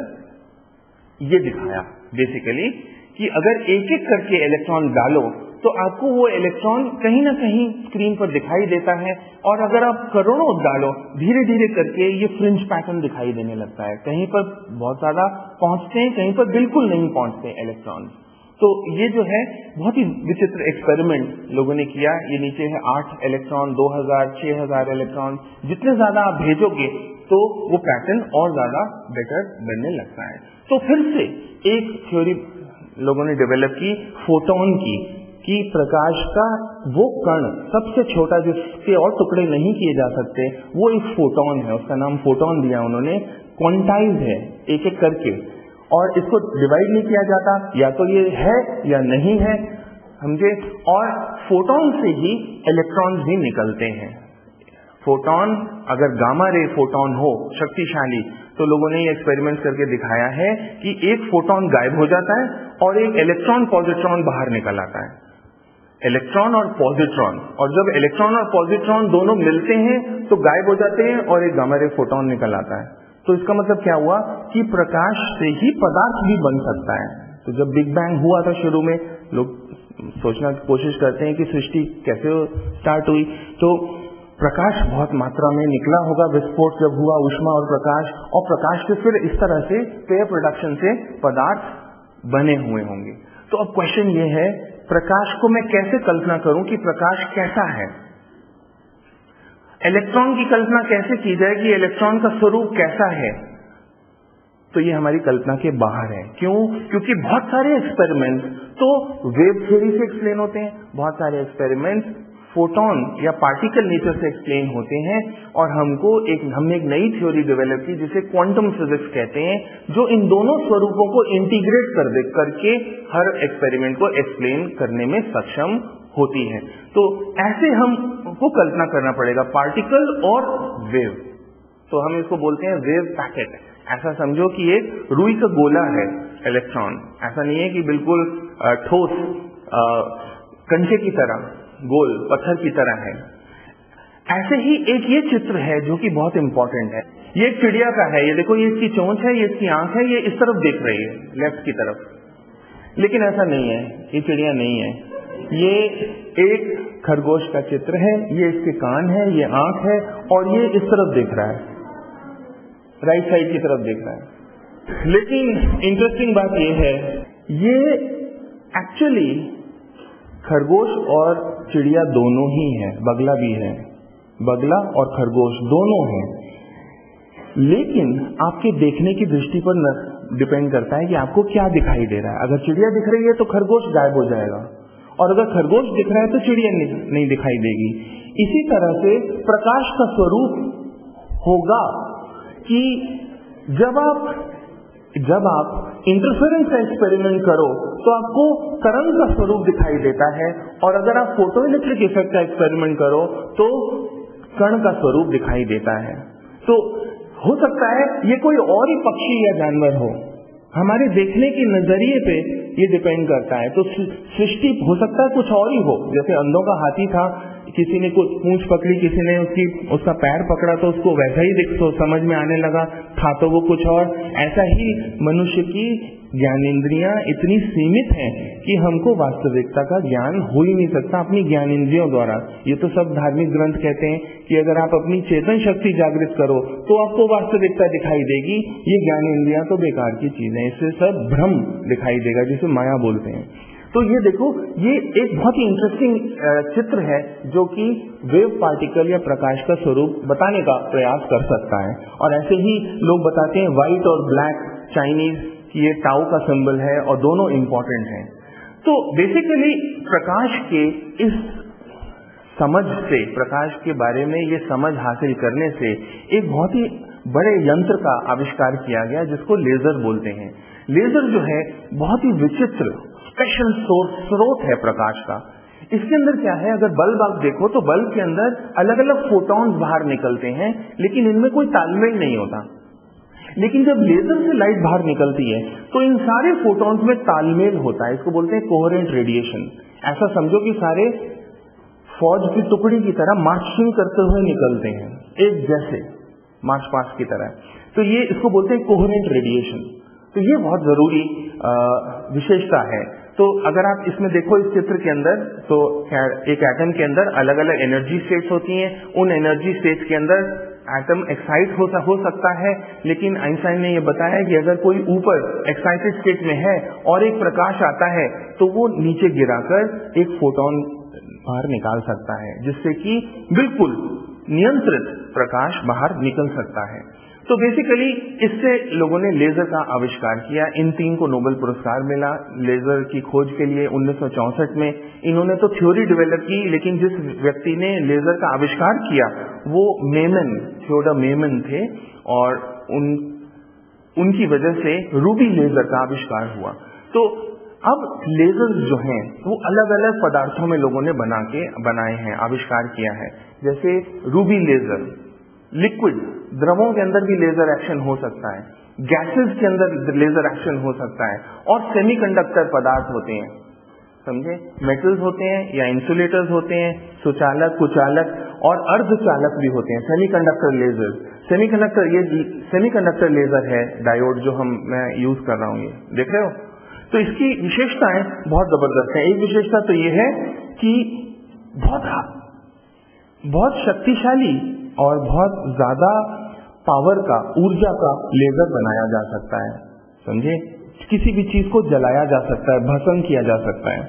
ये दिखाया बेसिकली कि अगर एक एक करके इलेक्ट्रॉन डालो तो आपको वो इलेक्ट्रॉन कहीं ना कहीं स्क्रीन पर दिखाई देता है, और अगर आप करोड़ों डालो धीरे धीरे करके ये फ्रिंज पैटर्न दिखाई देने लगता है। कहीं पर बहुत ज्यादा पहुंचते हैं, कहीं पर बिल्कुल नहीं पहुंचते इलेक्ट्रॉन। तो ये जो है बहुत ही विचित्र एक्सपेरिमेंट लोगों ने किया। ये नीचे है 8 इलेक्ट्रॉन, 2000, 6000 इलेक्ट्रॉन। जितने ज्यादा आप भेजोगे तो वो पैटर्न और ज्यादा बेटर बनने लगता है। तो फिर से एक थ्योरी लोगों ने डेवलप की फोटोन की, कि प्रकाश का वो कण सबसे छोटा जिसके और टुकड़े नहीं किए जा सकते वो एक फोटोन है। उसका नाम फोटोन दिया उन्होंने। क्वांटाइज है एक एक करके, और इसको डिवाइड नहीं किया जाता, या तो ये है या नहीं है, समझे। और फोटोन से ही इलेक्ट्रॉन्स भी निकलते हैं। फोटोन अगर गामा रे फोटोन हो शक्तिशाली, तो लोगों ने ये एक्सपेरिमेंट करके दिखाया है कि एक फोटोन गायब हो जाता है और एक इलेक्ट्रॉन पॉजिट्रॉन बाहर निकल आता है। इलेक्ट्रॉन और पॉजिट्रॉन, और जब इलेक्ट्रॉन और पॉजिट्रॉन दोनों मिलते हैं तो गायब हो जाते हैं और एक गामा रे फोटोन निकल आता है। तो इसका मतलब क्या हुआ कि प्रकाश से ही पदार्थ भी बन सकता है। तो जब बिग बैंग हुआ था शुरू में, लोग सोचना की कोशिश करते हैं कि सृष्टि कैसे स्टार्ट हुई, तो प्रकाश बहुत मात्रा में निकला होगा, विस्फोट जब हुआ ऊष्मा और प्रकाश से फिर इस तरह से पेय प्रोडक्शन से पदार्थ बने हुए होंगे। तो अब क्वेश्चन ये है, प्रकाश को मैं कैसे कल्पना करूं कि प्रकाश कैसा है। इलेक्ट्रॉन की कल्पना कैसे की जाए कि इलेक्ट्रॉन का स्वरूप कैसा है। तो ये हमारी कल्पना के बाहर है। क्यों? क्योंकि बहुत सारे एक्सपेरिमेंट्स तो वेव थ्योरी से एक्सप्लेन होते हैं, बहुत सारे एक्सपेरिमेंट्स फोटोन या पार्टिकल नेचर से एक्सप्लेन होते हैं, और हमने एक नई थ्योरी डेवलप की जिसे क्वांटम फिजिक्स कहते हैं, जो इन दोनों स्वरूपों को इंटीग्रेट करके हर एक्सपेरिमेंट को एक्सप्लेन करने में सक्षम होती है। तो ऐसे हमको कल्पना करना पड़ेगा, पार्टिकल और वेव। तो हम इसको बोलते हैं वेव पैकेट। ऐसा समझो कि एक रुई का गोला है इलेक्ट्रॉन, ऐसा नहीं है कि बिल्कुल ठोस कंचे की तरह, गोल पत्थर की तरह है। ऐसे ही एक ये चित्र है जो कि बहुत इंपॉर्टेंट है। ये एक चिड़िया का है, ये देखो, ये इसकी चोंच है, ये इसकी आंख है, ये इस तरफ देख रही है, लेफ्ट की तरफ। लेकिन ऐसा नहीं है, ये चिड़िया नहीं है, ये एक खरगोश का चित्र है। ये इसके कान है, ये आंख है, और ये इस तरफ देख रहा है, राइट साइड की तरफ देख रहा है। लेकिन इंटरेस्टिंग बात ये है, ये एक्चुअली खरगोश और चिड़िया दोनों ही है, बगला भी है, बगला और खरगोश दोनों हैं। लेकिन आपके देखने की दृष्टि पर डिपेंड करता है कि आपको क्या दिखाई दे रहा है। अगर चिड़िया दिख रही है तो खरगोश गायब हो जाएगा, और अगर खरगोश दिख रहा है तो चिड़िया नहीं दिखाई देगी। इसी तरह से प्रकाश का स्वरूप होगा कि जब आप इंटरफेरेंस का एक्सपेरिमेंट करो तो आपको तरंग का स्वरूप दिखाई देता है, और अगर आप फोटोइलेक्ट्रिक इफेक्ट का एक्सपेरिमेंट करो तो कण का स्वरूप दिखाई देता है। तो हो सकता है ये कोई और ही पक्षी या जानवर हो, हमारे देखने के नजरिए पे ये डिपेंड करता है। तो सृष्टि हो सकता है कुछ और ही हो, जैसे अंधों का हाथी था, किसी ने कुछ पूंछ पकड़ी, किसी ने उसका पैर पकड़ा तो उसको वैसा ही तो समझ में आने लगा, था तो वो कुछ और। ऐसा ही मनुष्य की ज्ञानेंद्रियां इतनी सीमित हैं कि हमको वास्तविकता का ज्ञान हो ही नहीं सकता अपनी ज्ञानेंद्रियों द्वारा। ये तो सब धार्मिक ग्रंथ कहते हैं कि अगर आप अपनी चेतन शक्ति जागृत करो तो आपको वास्तविकता दिखाई देगी। ये ज्ञानेंद्रियां तो बेकार की चीज है, इससे सब भ्रम दिखाई देगा, जिसे माया बोलते हैं। तो ये देखो, ये एक बहुत ही इंटरेस्टिंग चित्र है जो कि वेव पार्टिकल या प्रकाश का स्वरूप बताने का प्रयास कर सकता है। और ऐसे ही लोग बताते हैं व्हाइट और ब्लैक चाइनीज की ये टाउ का सिंबल है, और दोनों इंपॉर्टेंट हैं। तो बेसिकली प्रकाश के इस समझ से, प्रकाश के बारे में ये समझ हासिल करने से एक बहुत ही बड़े यंत्र का आविष्कार किया गया जिसको लेजर बोलते हैं। लेजर जो है बहुत ही विचित्र स्पेशल स्रोत है प्रकाश का। इसके अंदर क्या है, अगर बल्ब आप देखो तो बल्ब के अंदर अलग अलग फोटॉन्स बाहर निकलते हैं, लेकिन इनमें कोई तालमेल नहीं होता। लेकिन जब लेजर से लाइट बाहर निकलती है तो इन सारे फोटॉन्स में तालमेल होता है, इसको बोलते हैं कोहेरेंट रेडिएशन। ऐसा समझो कि सारे फौज की टुकड़ी की तरह मार्चिंग करते हुए निकलते हैं, एक जैसे मार्च पास्ट की तरह। तो ये इसको बोलते हैं कोहेरेंट रेडिएशन। तो ये बहुत जरूरी विशेषता है तो अगर आप इसमें देखो इस चित्र के अंदर, तो एक एटम के अंदर अलग अलग एनर्जी स्टेट्स होती हैं। उन एनर्जी स्टेट्स के अंदर एटम एक्साइट हो सकता है, लेकिन आइंस्टाइन ने यह बताया कि अगर कोई ऊपर एक्साइटेड स्टेट में है और एक प्रकाश आता है तो वो नीचे गिराकर एक फोटोन बाहर निकाल सकता है, जिससे कि बिल्कुल नियंत्रित प्रकाश बाहर निकल सकता है। तो बेसिकली इससे लोगों ने लेजर का आविष्कार किया। इन 3 को नोबेल पुरस्कार मिला लेजर की खोज के लिए 1964 में। इन्होंने तो थ्योरी डेवलप की, लेकिन जिस व्यक्ति ने लेजर का आविष्कार किया वो थियोडोर मेमन थे, और उनकी वजह से रूबी लेजर का आविष्कार हुआ। तो अब लेजर जो हैं वो अलग अलग पदार्थों में लोगों ने बनाए हैं, आविष्कार किया है। जैसे रूबी लेजर, लिक्विड द्रवों के अंदर भी लेजर एक्शन हो सकता है, गैसेस के अंदर लेजर एक्शन हो सकता है, और सेमीकंडक्टर पदार्थ होते हैं, समझे, मेटल्स होते हैं या इंसुलेटर्स होते हैं, सुचालक, कुचालक और अर्धचालक भी होते हैं, सेमीकंडक्टर लेजर। सेमीकंडक्टर लेजर है डायोड जो मैं यूज कर रहा हूं, ये देख रहे हो। तो इसकी विशेषताएं बहुत जबरदस्त हैं। एक विशेषता तो ये है कि बहुत शक्तिशाली और बहुत ज्यादा पावर का, ऊर्जा का लेजर बनाया जा सकता है, समझे। किसी भी चीज को जलाया जा सकता है, भस्म किया जा सकता है।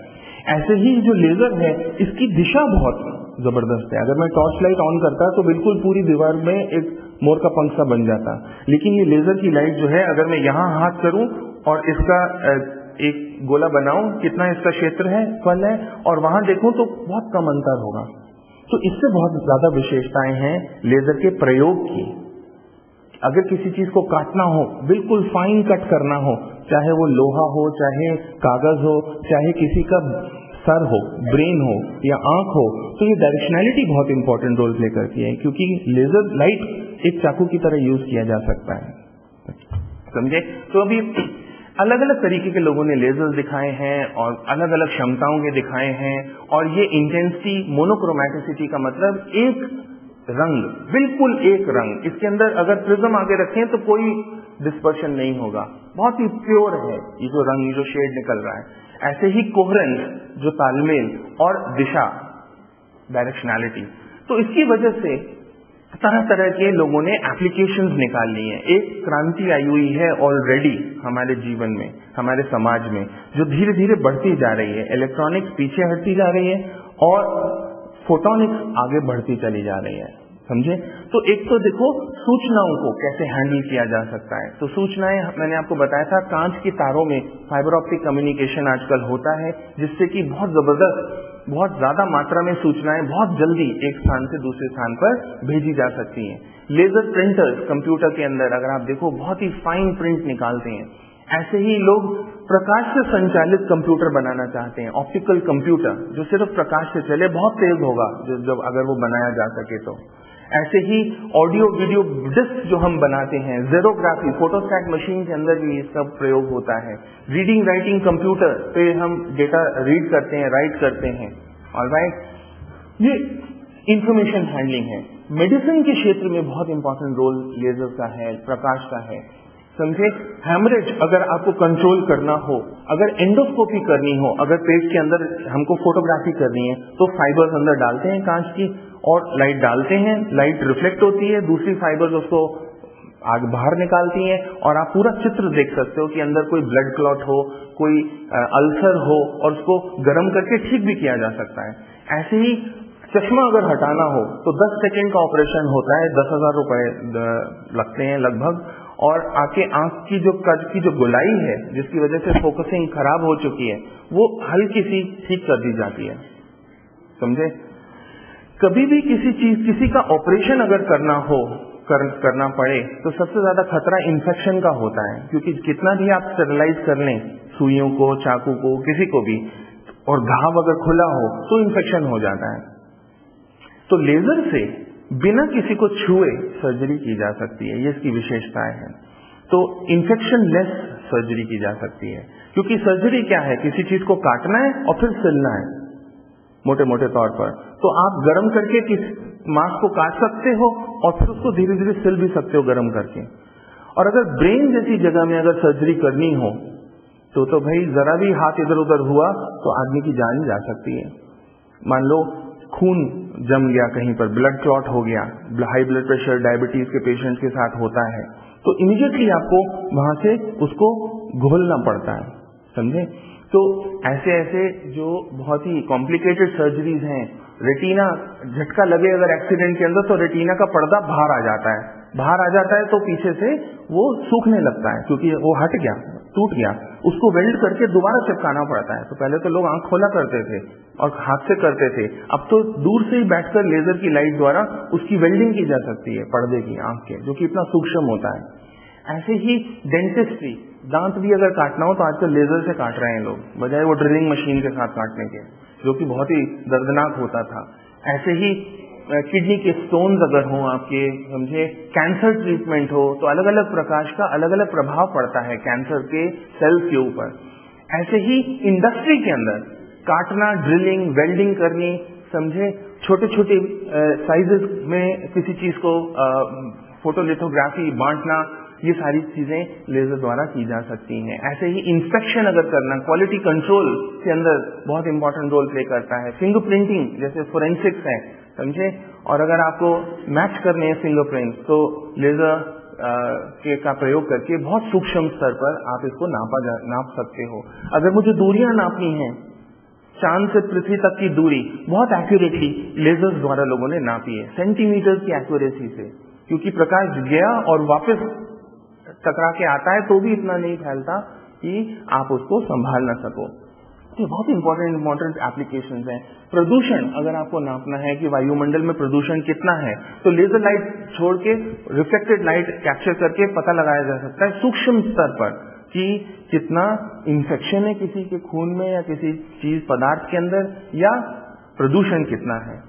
ऐसे ही जो लेजर है इसकी दिशा बहुत जबरदस्त है। अगर मैं टॉर्च लाइट ऑन करता तो बिल्कुल पूरी दीवार में एक मोर का पंख सा बन जाता, लेकिन ये लेजर की लाइट जो है, अगर मैं यहाँ हाथ करूं और इसका एक गोला बनाऊं, कितना इसका क्षेत्र है, फल है, और वहां देखूं तो बहुत कम अंतर होगा। तो इससे बहुत ज्यादा विशेषताएं हैं लेजर के प्रयोग की। अगर किसी चीज को काटना हो, बिल्कुल फाइन कट करना हो, चाहे वो लोहा हो, चाहे कागज हो, चाहे किसी का सर हो, ब्रेन हो या आंख हो, तो ये डायरेक्शनैलिटी बहुत इंपॉर्टेंट रोल प्ले करती है, क्योंकि लेजर लाइट एक चाकू की तरह यूज किया जा सकता है, समझे। तो अभी अलग अलग तरीके के लोगों ने लेजर्स दिखाए हैं और अलग अलग क्षमताओं के दिखाए हैं। और ये इंटेंसिटी, मोनोक्रोमेटिसिटी का मतलब एक रंग, बिल्कुल एक रंग, इसके अंदर अगर प्रिज्म आगे रखें तो कोई डिस्पर्शन नहीं होगा, बहुत ही प्योर है ये जो रंग, जो शेड निकल रहा है। ऐसे ही कोहेरेंस, जो तालमेल, और दिशा, डायरेक्शनैलिटी। तो इसकी वजह से तरह तरह के लोगों ने एप्लीकेशंस निकाल ली हैं। एक क्रांति आई हुई है ऑलरेडी हमारे जीवन में, हमारे समाज में, जो धीरे धीरे बढ़ती जा रही है। इलेक्ट्रॉनिक्स पीछे हटती जा रही है और फोटोनिक्स आगे बढ़ती चली जा रही है, समझे। तो एक तो देखो सूचनाओं को कैसे हैंडल किया जा सकता है। तो सूचनाएं, मैंने आपको बताया था, कांच की तारों में फाइबर ऑप्टिक कम्युनिकेशन आजकल होता है, जिससे कि बहुत जबरदस्त, बहुत ज्यादा मात्रा में सूचनाएं बहुत जल्दी एक स्थान से दूसरे स्थान पर भेजी जा सकती हैं। लेजर प्रिंटर्स कंप्यूटर के अंदर अगर आप देखो बहुत ही फाइन प्रिंट निकालते हैं। ऐसे ही लोग प्रकाश से संचालित कंप्यूटर बनाना चाहते हैं, ऑप्टिकल कंप्यूटर, जो सिर्फ प्रकाश से चले, बहुत तेज होगा जब अगर वो बनाया जा सके तो। ऐसे ही ऑडियो वीडियो डिस्क जो हम बनाते हैं, ज़ेरोग्राफी, फोटोस्टैट मशीन के अंदर भी इसका प्रयोग होता है। रीडिंग राइटिंग कंप्यूटर पे हम डेटा रीड करते हैं, राइट करते हैं, ऑलराइट। ये इंफॉर्मेशन हैंडलिंग है। मेडिसिन के क्षेत्र में बहुत इंपॉर्टेंट रोल लेजर का है, प्रकाश का है, समझे। हेमरेज अगर आपको कंट्रोल करना हो, अगर एंडोस्कोपी करनी हो, अगर पेट के अंदर हमको फोटोग्राफी करनी है, तो फाइबर्स अंदर डालते हैं कांच की और लाइट डालते हैं, लाइट रिफ्लेक्ट होती है, दूसरी फाइबर्स उसको आगे बाहर निकालती हैं और आप पूरा चित्र देख सकते हो कि अंदर कोई ब्लड क्लॉट हो, कोई अल्सर हो, और उसको गर्म करके ठीक भी किया जा सकता है। ऐसे ही चश्मा अगर हटाना हो तो 10 सेकेंड का ऑपरेशन होता है, 10,000 रुपए लगते हैं लगभग, और आके आंख की जो गोलाई है, जिसकी वजह से फोकसिंग खराब हो चुकी है, वो हल्की सी ठीक कर दी जाती है, समझे। कभी भी किसी का ऑपरेशन अगर करना पड़े तो सबसे ज्यादा खतरा इन्फेक्शन का होता है, क्योंकि कितना भी आप स्टेरिलाइज कर लें सुइयों को, चाकू को, किसी को भी, और घाव अगर खुला हो तो इन्फेक्शन हो जाता है। तो लेजर से बिना किसी को छुए सर्जरी की जा सकती है, ये इसकी विशेषताएं हैं। तो इन्फेक्शन लेस सर्जरी की जा सकती है, क्योंकि सर्जरी क्या है, किसी चीज को काटना है और फिर सिलना है मोटे मोटे तौर पर। तो आप गर्म करके मांस को काट सकते हो और फिर उसको धीरे धीरे सिल भी सकते हो गर्म करके। और अगर ब्रेन जैसी जगह में अगर सर्जरी करनी हो तो भाई जरा भी हाथ इधर उधर हुआ तो आदमी की जान जा सकती है। मान लो खून जम गया कहीं पर, ब्लड क्लॉट हो गया, हाई ब्लड प्रेशर डायबिटीज के पेशेंट के साथ होता है, तो इमीडिएटली आपको वहां से उसको घोलना पड़ता है, समझे। तो ऐसे ऐसे जो बहुत ही कॉम्प्लिकेटेड सर्जरीज हैं, रेटिना झटका लगे अगर एक्सीडेंट के अंदर तो रेटिना का पर्दा बाहर आ जाता है, बाहर आ जाता है तो पीछे से वो सूखने लगता है क्योंकि वो हट गया, टूट गया, उसको वेल्ड करके दोबारा चिपकाना पड़ता है। तो पहले तो लोग आंख खोला करते थे और हाथ से करते थे, अब तो दूर से ही बैठकर लेजर की लाइट द्वारा उसकी वेल्डिंग की जा सकती है पर्दे की आंख के, जो कि इतना सूक्ष्म होता है। ऐसे ही डेंटिस्ट्री, दांत भी अगर काटना हो तो आजकल लेजर से काट रहे हैं लोग, बजाय वो ड्रिलिंग मशीन के साथ काटने के, जो कि बहुत ही दर्दनाक होता था। ऐसे ही किडनी के स्टोन्स अगर हो आपके, समझे, कैंसर ट्रीटमेंट हो तो अलग अलग प्रकाश का अलग अलग प्रभाव पड़ता है कैंसर के सेल्स के ऊपर। ऐसे ही इंडस्ट्री के अंदर काटना, ड्रिलिंग, वेल्डिंग करनी, समझे, छोटे छोटे साइजेस में किसी चीज को फोटोलिथोग्राफी बांटना, ये सारी चीजें लेजर द्वारा की जा सकती हैं। ऐसे ही इंस्पेक्शन अगर करना, क्वालिटी कंट्रोल के अंदर बहुत इंपॉर्टेंट रोल प्ले करता है। फिंगरप्रिंटिंग जैसे फोरेंसिक्स है, समझे, और अगर आपको मैच करने हैं फिंगरप्रिंट तो लेजर का प्रयोग करके बहुत सूक्ष्म स्तर पर आप इसको नाप सकते हो। अगर मुझे दूरियां नापनी है, चांद से पृथ्वी तक की दूरी बहुत एक्यूरेटली लेजर्स द्वारा लोगों ने नापी है, सेंटीमीटर की एक्यूरेसी से, क्योंकि प्रकाश गया और वापस टकरा के आता है तो भी इतना नहीं फैलता कि आप उसको संभाल ना सको। ये बहुत इंपॉर्टेंट एप्लीकेशंस हैं। प्रदूषण अगर आपको नापना है कि वायुमंडल में प्रदूषण कितना है, तो लेजर लाइट छोड़ के रिफ्लेक्टेड लाइट कैप्चर करके पता लगाया जा सकता है सूक्ष्म स्तर पर कि कितना इन्फेक्शन है किसी के खून में या किसी चीज पदार्थ के अंदर, या प्रदूषण कितना है।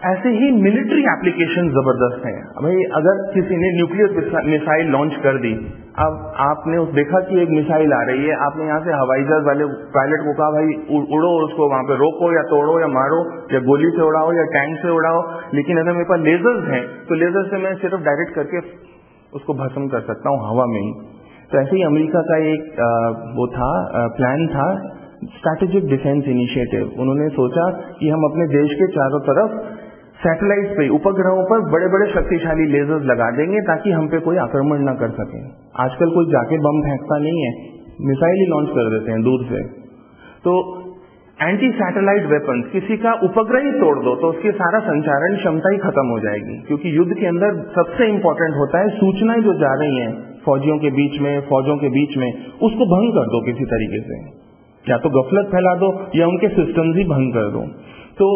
ऐसे ही मिलिट्री एप्लीकेशन जबरदस्त हैं। भाई अगर किसी ने न्यूक्लियर मिसाइल लॉन्च कर दी, अब आपने देखा कि एक मिसाइल आ रही है, आपने यहाँ से हवाई जहाज वाले पायलट को कहा भाई उड़ो उसको, वहां पे रोको या तोड़ो या मारो या गोली से उड़ाओ या टैंक से उड़ाओ, लेकिन अगर मेरे पास लेजर्स हैं तो लेजर से मैं सिर्फ डायरेक्ट करके उसको भस्म कर सकता हूँ हवा में ही। तो ऐसे ही अमेरिका का एक प्लान था, स्ट्रैटेजिक डिफेंस इनिशिएटिव। उन्होंने सोचा कि हम अपने देश के चारों तरफ सैटेलाइट पे, उपग्रहों पर बड़े बड़े शक्तिशाली लेजर्स लगा देंगे ताकि हम पे कोई आक्रमण ना कर सके। आजकल कोई जाके बम फेंकता नहीं है, मिसाइल ही लॉन्च कर देते हैं दूर से। तो एंटी सैटेलाइट वेपन्स, किसी का उपग्रह ही तोड़ दो तो उसकी सारा संचारण क्षमता ही खत्म हो जाएगी, क्योंकि युद्ध के अंदर सबसे इंपॉर्टेंट होता है सूचनाएं जो जा रही हैं फौजियों के बीच में, फौजों के बीच में, उसको भंग कर दो किसी तरीके से, या तो गफलत फैला दो या उनके सिस्टम्स ही भंग कर दो। तो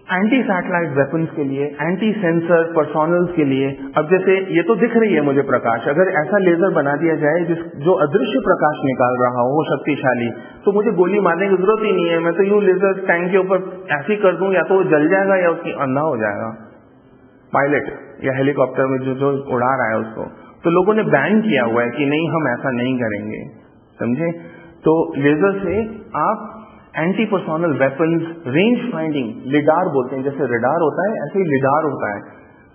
एंटी सैटेलाइट वेपन्स के लिए, एंटी सेंसर पर्सोनल्स के लिए, अब जैसे ये तो दिख रही है मुझे प्रकाश, अगर ऐसा लेजर बना दिया जाए जो अदृश्य प्रकाश निकाल रहा हो वो शक्तिशाली, तो मुझे गोली मारने की जरूरत ही नहीं है, मैं तो यूं लेजर टैंक के ऊपर ऐसे ही कर दूं, या तो वो जल जाएगा या उसकी अंधा हो जाएगा पायलट या हेलीकॉप्टर में जो उड़ा रहा है उसको। तो लोगों ने बैन किया हुआ है कि नहीं, हम ऐसा नहीं करेंगे, समझे। तो लेजर से आप anti personnel weapons, range finding, lidar बोलते हैं, जैसे रेडार होता है ऐसे ही लिडार होता है,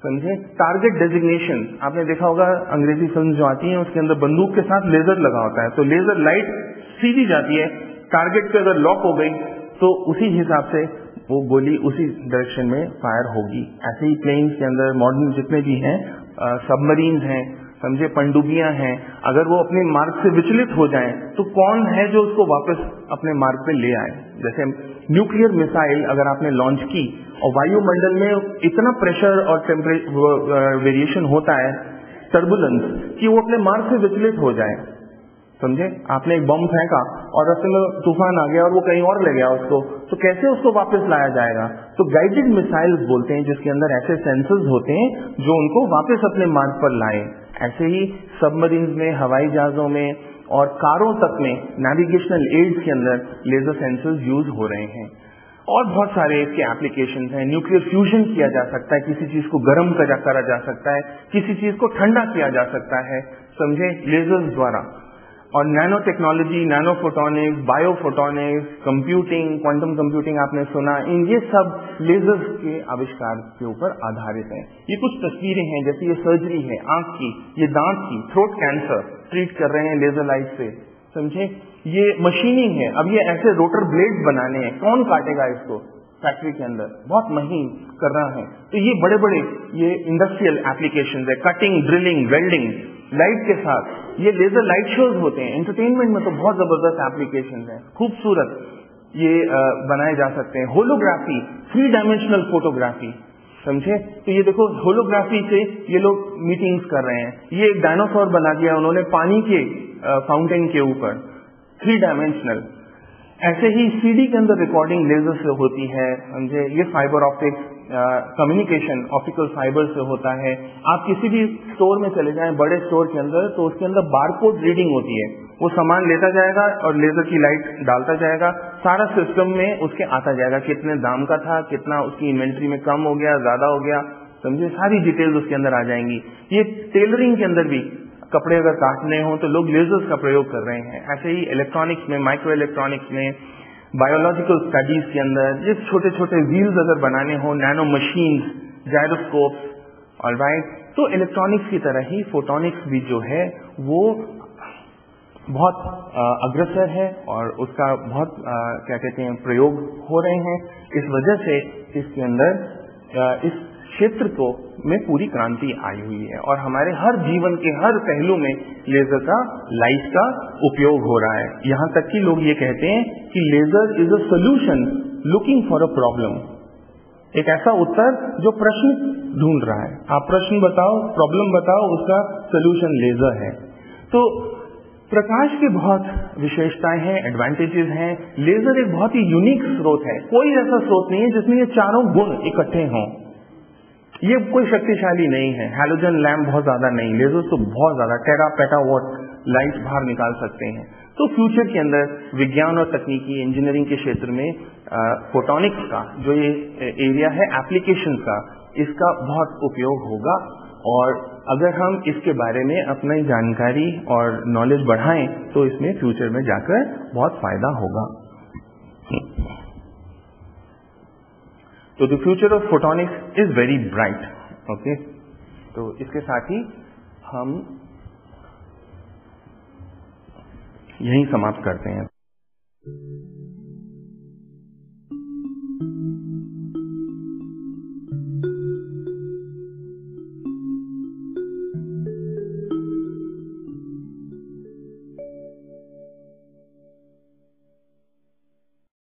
समझे। टारगेट डेजिग्नेशन, आपने देखा होगा अंग्रेजी फिल्म जो आती है उसके अंदर बंदूक के साथ लेजर लगा होता है, तो लेजर लाइट सीधी जाती है, टारगेट पे अगर लॉक हो गई तो उसी हिसाब से वो गोली उसी डायरेक्शन में फायर होगी। ऐसे ही प्लेन्स के अंदर मॉडर्न जितने भी हैं, सबमरीन्स हैं, समझे, पनडुब्बियां हैं, अगर वो अपने मार्ग से विचलित हो जाएं तो कौन है जो उसको वापस अपने मार्ग पे ले आए। जैसे न्यूक्लियर मिसाइल अगर आपने लॉन्च की और वायुमंडल में इतना प्रेशर और टेम्परेचर वेरिएशन होता है, टर्बुलेंस, कि वो अपने मार्ग से विचलित हो जाए, समझे। आपने एक बम फेंका और रास्ते में तूफान आ गया और वो कहीं और ले गया उसको, तो कैसे उसको वापस लाया जाएगा। तो गाइडेड मिसाइल्स बोलते हैं, जिसके अंदर ऐसे सेंसर्स होते हैं जो उनको वापस अपने मार्ग पर लाए। ऐसे ही सबमरीन्स में, हवाई जहाजों में और कारों तक में नेविगेशनल एड्स के अंदर लेजर सेंसर्स यूज हो रहे हैं। और बहुत सारे इसके एप्लीकेशन हैं। न्यूक्लियर फ्यूजन किया जा सकता है, किसी चीज को गर्म करा जा सकता है, किसी चीज को ठंडा किया जा सकता है, समझे, लेजर्स द्वारा। और nano technology, nano photonics, biophotonics, computing, quantum computing आपने सुना, इन ये सब लेजर्स के आविष्कार के ऊपर आधारित हैं। ये कुछ तस्वीरें हैं, जैसे ये सर्जरी है आंख की, ये दांत की, थ्रोट कैंसर ट्रीट कर रहे हैं लेजर लाइट से, समझे, ये मशीनिंग है। अब ये ऐसे रोटर ब्लेड्स बनाने हैं, कौन काटेगा इसको फैक्ट्री के अंदर, बहुत महीन करना है। तो ये बड़े बड़े ये इंडस्ट्रियल एप्लीकेशंस है, कटिंग, ड्रिलिंग, वेल्डिंग, लाइट के साथ ये लेजर लाइट शोज होते हैं। एंटरटेनमेंट में तो बहुत जबरदस्त एप्लीकेशंस हैं, खूबसूरत ये बनाए जा सकते हैं। होलोग्राफी, 3 डायमेंशनल फोटोग्राफी, समझे। तो ये देखो होलोग्राफी से ये लोग मीटिंग्स कर रहे हैं। ये एक डायनासोर बना दिया उन्होंने पानी के फाउंटेन के ऊपर, 3 डायमेंशनल। ऐसे ही सीडी के अंदर रिकॉर्डिंग लेजर से होती है, समझे। ये fibre optics communication optical fibre से होता है। आप किसी भी स्टोर में चले जाएं, बड़े स्टोर के अंदर, तो उसके अंदर बारकोड रीडिंग होती है। वो सामान लेता जाएगा और लेजर की लाइट डालता जाएगा, सारा सिस्टम में उसके आता जाएगा कितने दाम का था, कितना उसकी इन्वेंट्री में कम हो गया, ज्यादा हो गया, समझे। सारी डिटेल्स उसके अंदर आ जाएंगी। ये टेलरिंग के अंदर भी कपड़े अगर काटने हो तो लोग लेजर्स का प्रयोग कर रहे हैं। ऐसे ही इलेक्ट्रॉनिक्स में, माइक्रो इलेक्ट्रॉनिक्स में, बायोलॉजिकल स्टडीज के अंदर ये छोटे छोटे व्हील्स अगर बनाने हो, नैनो मशीन्स, जायरोस्कोप्स, ऑलराइट। तो इलेक्ट्रॉनिक्स की तरह ही फोटोनिक्स भी जो है वो बहुत अग्रसर है और उसका बहुत क्या कहते हैं प्रयोग हो रहे हैं। इस वजह से इसके अंदर इस क्षेत्र को में पूरी क्रांति आई हुई है और हमारे हर जीवन के हर पहलू में लेजर का, लाइट का उपयोग हो रहा है। यहाँ तक कि लोग ये कहते हैं कि laser is a solution looking for a problem, एक ऐसा उत्तर जो प्रश्न ढूंढ रहा है। आप प्रश्न बताओ, प्रॉब्लम बताओ, उसका सोल्यूशन लेजर है। तो प्रकाश की बहुत विशेषताएं हैं, एडवांटेजेस हैं। लेजर एक बहुत ही यूनिक स्रोत है, कोई ऐसा स्रोत नहीं है जिसमें ये चारों गुण इकट्ठे हों। ये कोई शक्तिशाली नहीं है, हैलोजन लैम्प बहुत ज्यादा नहीं, लेजर तो बहुत ज्यादा टेरा पेटावाट लाइट बाहर निकाल सकते हैं। तो फ्यूचर के अंदर विज्ञान और तकनीकी इंजीनियरिंग के क्षेत्र में फोटोनिक्स का जो ये एरिया है एप्लीकेशन का, इसका बहुत उपयोग होगा। और अगर हम इसके बारे में अपनी जानकारी और नॉलेज बढ़ाएं तो इसमें फ्यूचर में जाकर बहुत फायदा होगा। तो the future of photonics is very bright. Okay, तो इसके साथ ही हम यहीं समाप्त करते हैं।